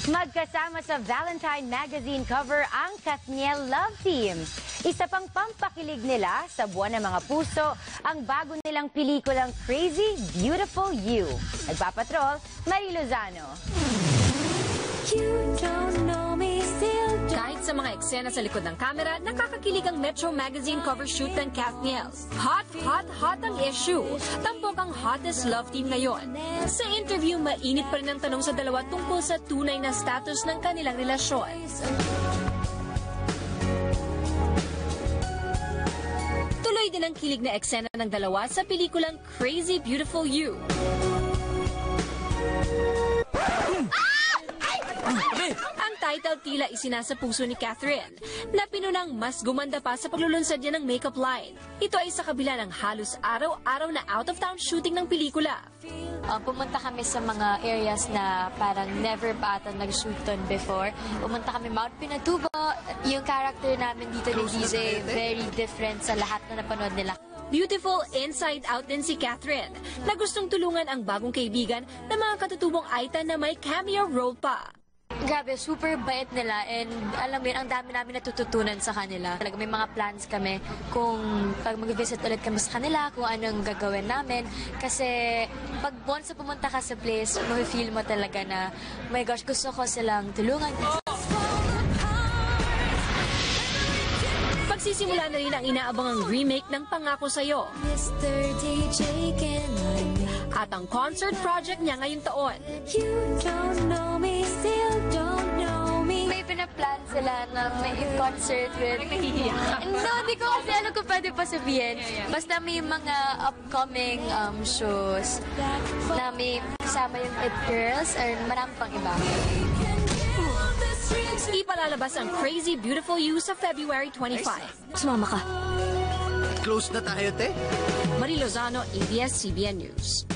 Magkasama sa Valentine magazine cover ang Kathniel Love Team. Isa pang pampakilig nila sa buwan ng mga puso ang bago nilang pelikulang Crazy Beautiful You. Nagpapatrol, Marie Lozano. Kahit sa mga eksena sa likod ng kamera, nakakakilig ang Metro Magazine cover shoot ng Kathniel. Hot, hot, hot ang issue. Tampok ang hottest love team ngayon. Sa interview, mainit pa rin ang tanong sa dalawa tungkol sa tunay na status ng kanilang relasyon. Tuloy din ang kilig na eksena ng dalawa sa pelikulang Crazy Beautiful You. Ang title tila isinasa puso ni Catherine, na pinunang mas gumanda pa sa paglulunsad niya ng makeup line. Ito ay sa kabila ng halos araw-araw na out-of-town shooting ng pelikula. Pumunta kami sa mga areas na parang never pa ata nag-shoot doon before. Pumunta kami Mount Pinatubo. Yung character namin dito ni DJ, very different sa lahat na napanood nila. Beautiful inside-out din si Catherine, na gustong tulungan ang bagong kaibigan na mga katutubong Aita na may cameo role pa. Grabe, super bait nila and alam mo yun, ang dami namin natututunan sa kanila. Talaga may mga plans kami kung pag mag-visit ulit kami sa kanila, kung anong gagawin namin. Kasi pag once na pumunta ka sa place, ma-feel mo talaga na, oh my gosh, gusto ko silang tulungan. Pagsisimula na rin ang inaabangang remake ng Pangako Sa'yo. At ang concert project niya ngayong taon. May pinaplan sila na may concert with... No, hindi ko kasi alam kung pwede pa sabihin. Basta may mga upcoming shows na may kasama yung It Girls or marami pang iba. Ipalalabas ang Crazy Beautiful You sa February 25. Sumama ka. Close na tayo, te. Marie Lozano, ABS-CBN News.